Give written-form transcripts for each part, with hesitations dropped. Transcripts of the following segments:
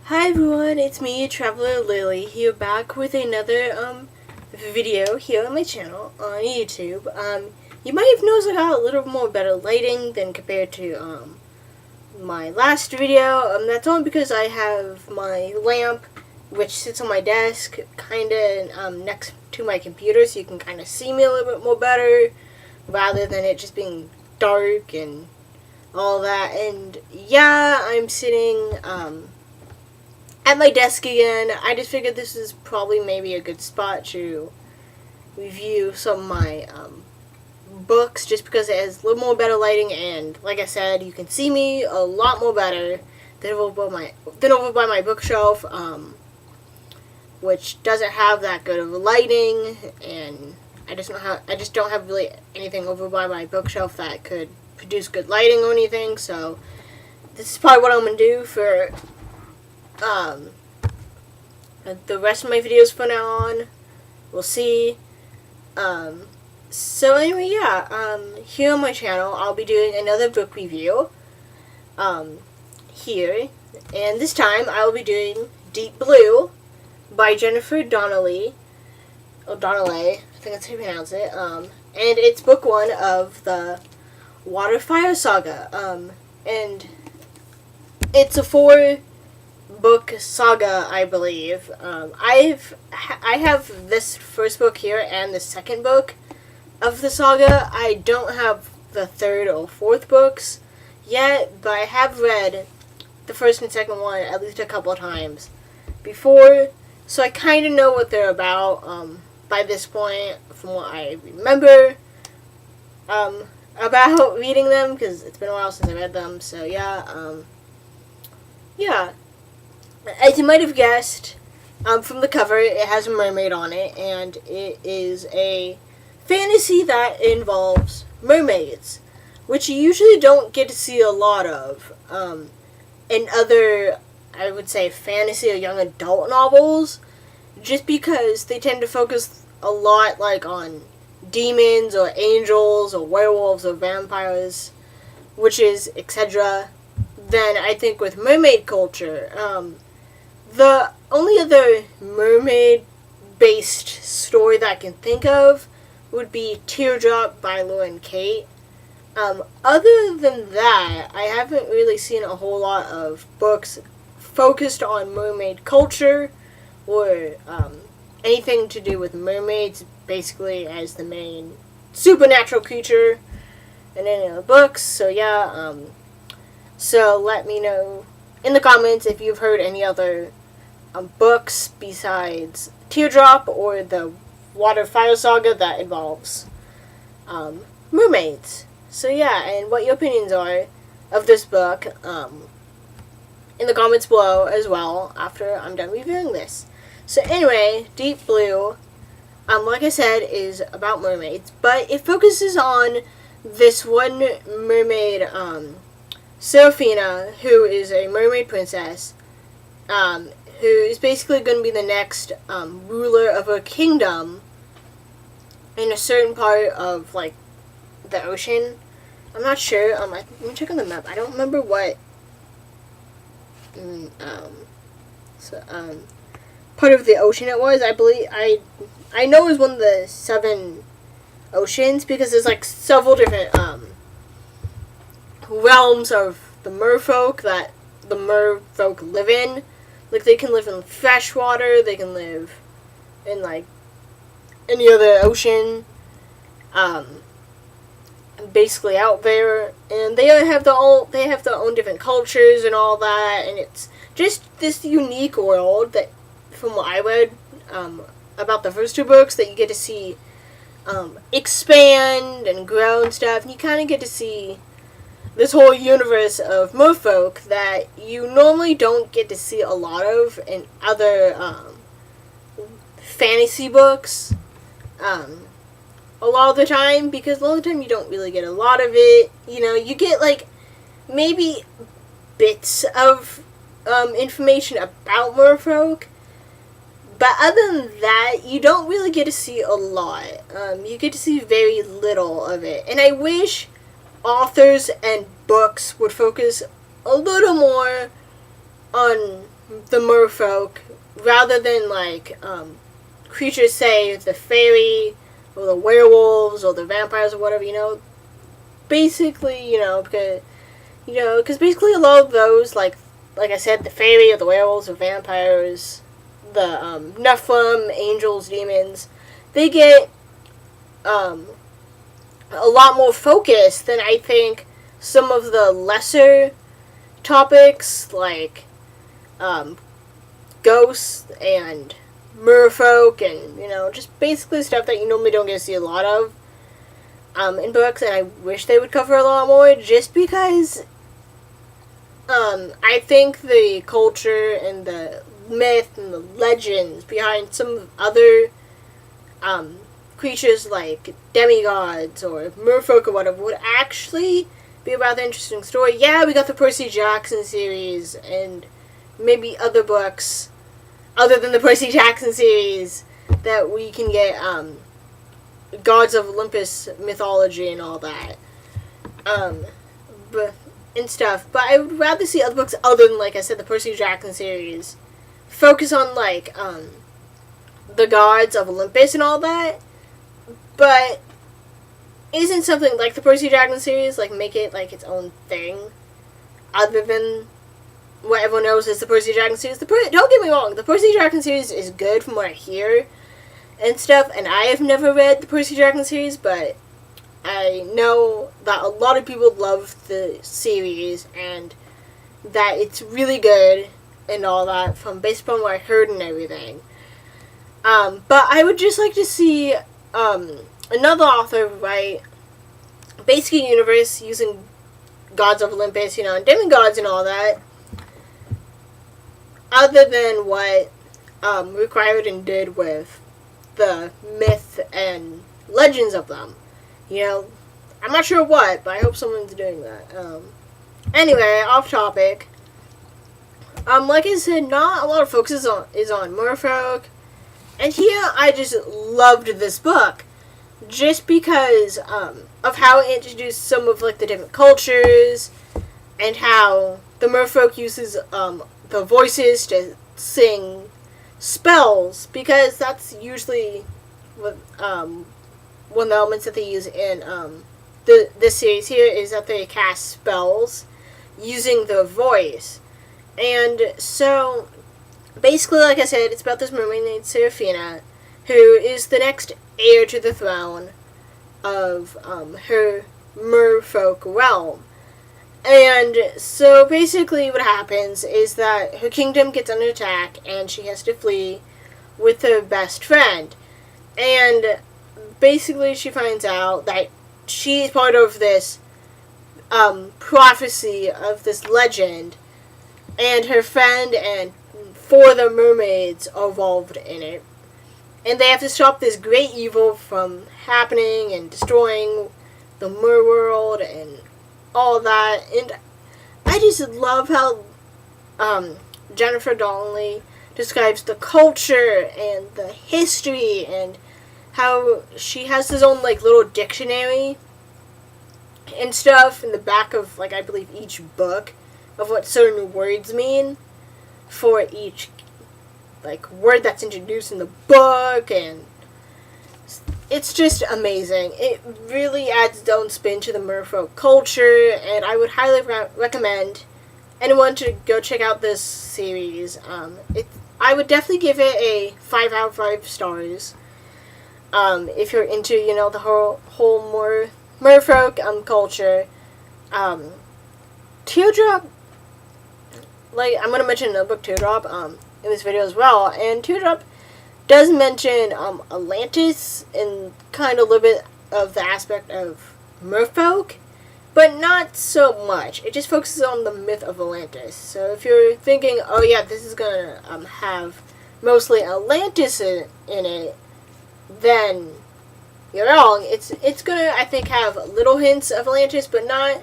Hi everyone, it's me, Traveler Lily, here back with another video here on my channel on YouTube. You might have noticed I got a little more better lighting than compared to my last video. That's only because I have my lamp, which sits on my desk, kinda next to my computer, so you can kinda see me a little bit more better, rather than it just being dark and all that. And yeah, I'm sitting at my desk again. I just figured this is probably maybe a good spot to review some of my books, just because it has a little more better lighting, and like I said, you can see me a lot more better than over by my bookshelf, which doesn't have that good of lighting, and I just don't have really anything over by my bookshelf that could produce good lighting or anything. So this is probably what I'm gonna do for the rest of my videos from now on. We'll see. So anyway, yeah, here on my channel, I'll be doing another book review, here, and this time I will be doing Deep Blue by Jennifer Donnelly, I think that's how you pronounce it, and it's book one of the Waterfire Saga, and it's a four-book saga, I believe. I have this first book here and the second book of the saga. I don't have the third or fourth books yet, but I have read the first and second one at least a couple of times before, so I kind of know what they're about by this point, from what I remember about reading them, because it's been a while since I read them. So yeah, yeah. As you might have guessed from the cover, it has a mermaid on it, and it is a fantasy that involves mermaids, which you usually don't get to see a lot of in other, I would say, fantasy or young adult novels, just because they tend to focus a lot on demons or angels or werewolves or vampires, witches, etc. Then I think with mermaid culture, the only other mermaid-based story that I can think of would be Teardrop by Lauren Kate. Other than that, I haven't really seen a whole lot of books focused on mermaid culture, or anything to do with mermaids basically as the main supernatural creature in any of the books. So yeah, so let me know in the comments if you've heard any other books besides Teardrop or the Waterfire Saga that involves mermaids. So yeah, and what your opinions are of this book in the comments below as well after I'm done reviewing this. So anyway, Deep Blue, like I said, is about mermaids, but it focuses on this one mermaid, Seraphina, who is a mermaid princess, who is basically going to be the next ruler of a kingdom in a certain part of the ocean. I'm not sure. Let me check on the map. I don't remember what part of the ocean it was. I believe I know it was one of the 7 oceans, because there's several different realms of the merfolk that the merfolk live in. They can live in fresh water, they can live in any other ocean, basically out there, and they have their own different cultures and all that, and it's just this unique world that, from what I read about the first 2 books, that you get to see expand and grow and stuff, and you kind of get to see this whole universe of merfolk that you normally don't get to see a lot of in other fantasy books a lot of the time, because a lot of the time you don't really get a lot of it. You get maybe bits of information about merfolk, but other than that, you don't really get to see a lot. You get to see very little of it, and I wish authors and books would focus a little more on the merfolk rather than like creatures, say the fairy or the werewolves or the vampires or whatever, basically, because basically a lot of those, like I said, the fairy or the werewolves or vampires, the Nephilim, angels, demons, they get a lot more focus than I think some of the lesser topics like ghosts and merfolk and just basically stuff that you normally don't get to see a lot of in books, and I wish they would cover a lot more just because I think the culture and the myth and the legends behind some other creatures like demigods or merfolk or whatever would actually be a rather interesting story. Yeah, we got the Percy Jackson series and maybe other books other than the Percy Jackson series that we can get Gods of Olympus mythology and all that. But I would rather see other books other than, like I said, the Percy Jackson series focus on like the gods of Olympus and all that. But isn't something like the Percy Jackson series, like, make it like its own thing other than what everyone knows is the Percy Jackson series? Don't get me wrong, the Percy Jackson series is good from what I hear and stuff, and I have never read the Percy Jackson series, but I know that a lot of people love the series and that it's really good and all that based upon what I heard and everything. But I would just like to see another author write basically a universe using gods of Olympus, and demigods and all that, other than what Rick Riordan did with the myth and legends of them. I'm not sure what, but I hope someone's doing that. Anyway, off topic. Like I said, not a lot of focus is on merfolk. And here, I just loved this book. Just because of how it introduced some of, like, the different cultures. And how the merfolk uses the voices to sing spells. Because that's usually what, one of the elements that they use in this series here is that they cast spells using their voice. And so, basically, like I said, it's about this mermaid named Seraphina, who is the next heir to the throne of her merfolk realm. And so, basically, what happens is that her kingdom gets under attack, and she has to flee with her best friend. And basically, she finds out that she's part of this prophecy of this legend, and her friend and 4 of the mermaids are involved in it. And they have to stop this great evil from happening and destroying the mer world and all that. And I just love how Jennifer Donnelly describes the culture and the history and how she has this own, like, little dictionary and stuff in the back of, like, I believe each book of what certain words mean for each, like, word that's introduced in the book, and it's just amazing. It really adds its own spin to the merfolk culture, and I would highly recommend anyone to go check out this series. I would definitely give it a 5 out of 5 stars. If you're into, the whole merfolk culture. Teardrop, like, I'm going to mention another book, Teardrop, in this video as well, and Teardrop does mention Atlantis and kind of a little bit of the aspect of merfolk, but not so much. It just focuses on the myth of Atlantis. So if you're thinking, oh yeah, this is going to have mostly Atlantis in it, then you're wrong. It's going to, I think, have little hints of Atlantis, but not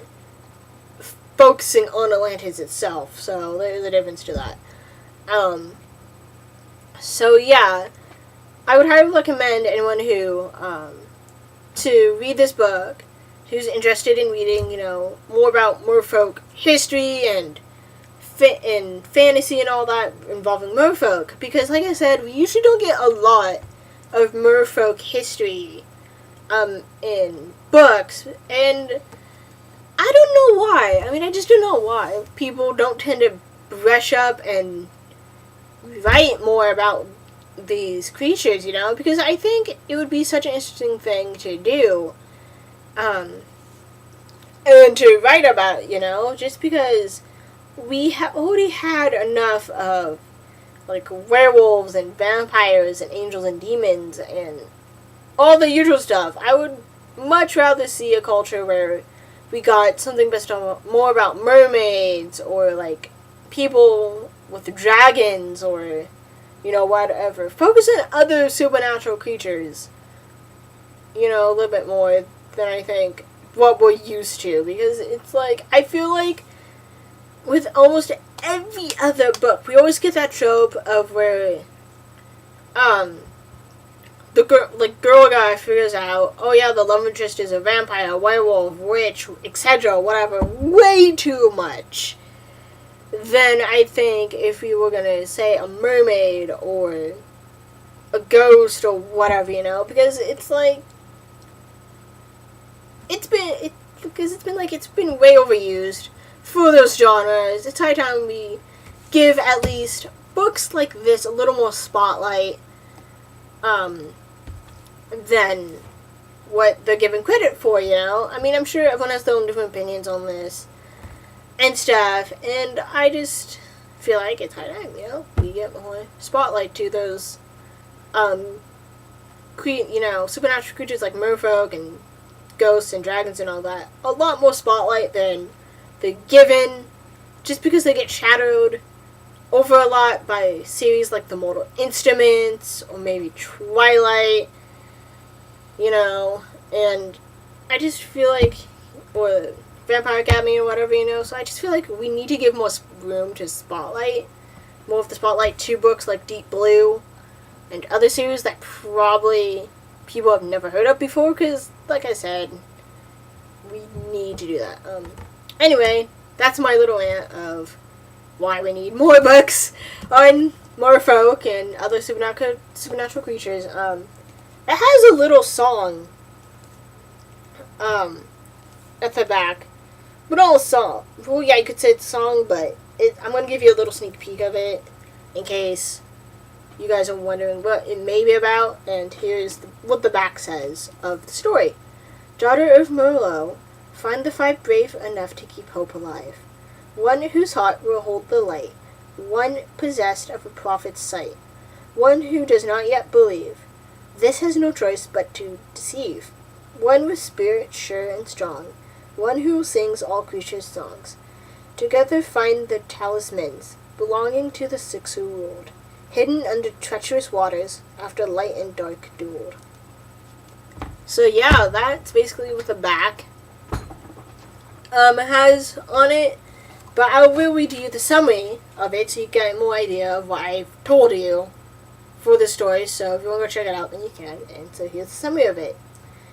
focusing on Atlantis itself. So there's a difference to that. So yeah, I would highly recommend anyone who to read this book, who's interested in reading, more about merfolk history and in fantasy and all that involving merfolk, because like I said, we usually don't get a lot of merfolk history in books, and I don't know why. I mean, I just don't know why people don't tend to brush up and write more about these creatures, because I think it would be such an interesting thing to do, and to write about, just because we have already had enough of, like, werewolves and vampires and angels and demons and all the usual stuff. I would much rather see a culture where we got something based on more about mermaids, or, like, people with dragons, or, whatever. Focus on other supernatural creatures, a little bit more than I think what we're used to. Because it's like, I feel like with almost every other book, we always get that trope of where, the girl guy figures out, oh yeah, the love interest is a vampire, a werewolf, witch, etc., whatever, way too much. Then I think if we were gonna say a mermaid or a ghost or whatever, because it's like, it's been way overused for those genres. It's high time we give at least books like this a little more spotlight, than what they're given credit for, I mean, I'm sure everyone has their own different opinions on this and stuff, and I just feel like it's high time, we get more spotlight to those, supernatural creatures like merfolk and ghosts and dragons and all that. A lot more spotlight than they're given, just because they get shadowed over a lot by series like The Mortal Instruments, or maybe Twilight, and I just feel like, or Vampire Academy or whatever, so I just feel like we need to give more room to spotlight, more of the spotlight to books like Deep Blue and other series that probably people have never heard of before, because, like I said, we need to do that. Anyway, that's my little rant of why we need more books on merfolk and other supernatural creatures. It has a little song at the back. But not a song. Well, yeah, you could say it's a song, but I'm going to give you a little sneak peek of it in case you guys are wondering what it may be about. And here's what the back says of the story. Daughter of Merlot, find the five brave enough to keep hope alive. One whose heart will hold the light. One possessed of a prophet's sight. One who does not yet believe. This has no choice but to deceive. One with spirit sure and strong. One who sings all creatures' songs. Together find the talismans, belonging to the six who ruled, hidden under treacherous waters, after light and dark dueled. So yeah, that's basically what the back has on it. But I will read you the summary of it so you get more idea of what I've told you for the story. So if you want to go check it out, then you can. And so here's the summary of it.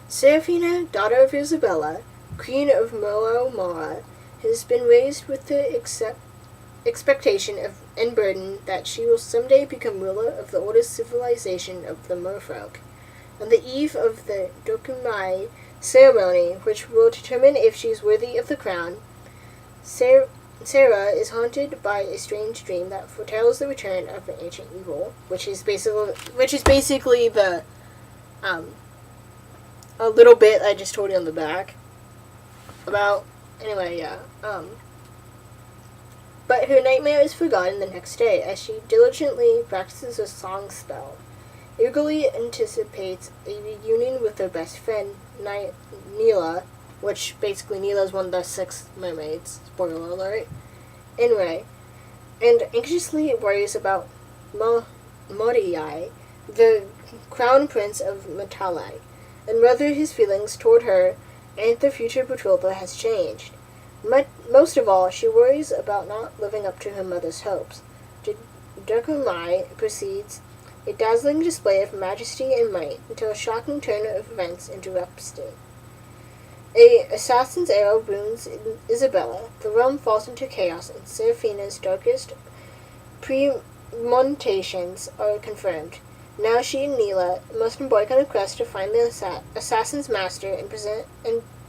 Seraphina, daughter of Isabella, Queen of Merlot Mara, has been raised with the expectation and burden that she will someday become ruler of the oldest civilization of the merfolk. On the eve of the Dokumai ceremony, which will determine if she is worthy of the crown, Sarah is haunted by a strange dream that foretells the return of an ancient evil, which is basically the a little bit I just told you on the back about. Anyway, yeah. But her nightmare is forgotten the next day as she diligently practices a song spell, eagerly anticipates a reunion with her best friend, Neela, which basically Neela is one of the 6 mermaids, spoiler alert, anyway, and anxiously worries about Moriai, the crown prince of Matalai, and whether his feelings toward her and their future betrothal has changed. Most of all, she worries about not living up to her mother's hopes. Dokumai proceeds a dazzling display of majesty and might until a shocking turn of events interrupts it. A assassin's arrow wounds Isabella. The realm falls into chaos, and Seraphina's darkest premonitions are confirmed. Now she and Neela must embark on a quest to find the assassin's master and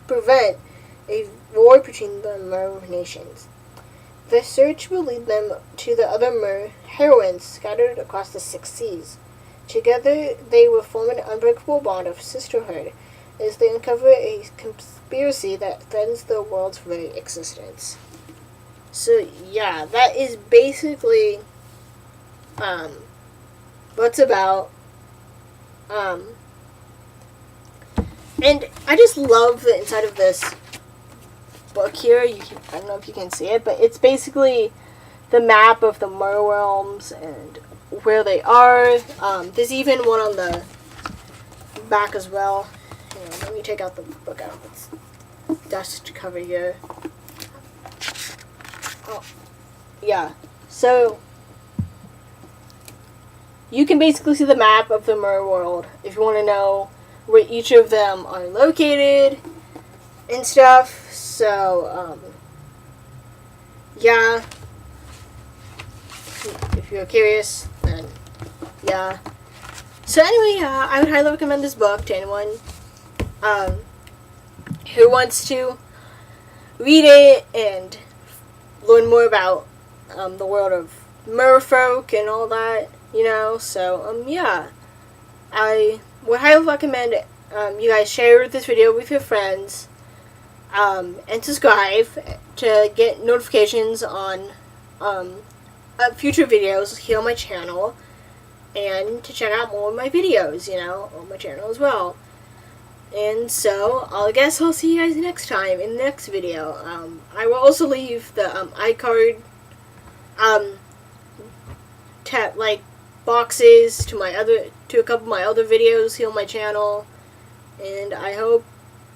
prevent a war between the Mer nations. The search will lead them to the other Mer heroines scattered across the 6 seas. Together, they will form an unbreakable bond of sisterhood as they uncover a conspiracy that threatens the world's very existence. So, yeah, that is basically what's about. And I just love the inside of this book here. I don't know if you can see it, but it's basically the map of the Mer realms and where they are. There's even one on the back as well. Hang on, let me take out the book out of its dust cover here. Oh, yeah. So you can basically see the map of the Mer world if you want to know where each of them are located and stuff. So, yeah. If you're curious, then yeah. So anyway, I would highly recommend this book to anyone who wants to read it and learn more about the world of merfolk and all that, So, yeah. I would highly recommend you guys share this video with your friends and subscribe to get notifications on future videos here on my channel, and to check out more of my videos, on my channel as well. And so, I guess I'll see you guys next time in the next video. I will also leave the iCard boxes to a couple of my other videos here on my channel. And I hope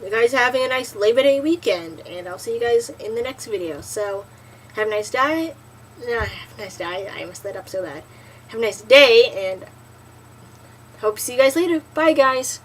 you guys are having a nice Labor Day weekend, and I'll see you guys in the next video. So, have a nice day. I messed that up so bad. Have a nice day, and hope to see you guys later. Bye, guys.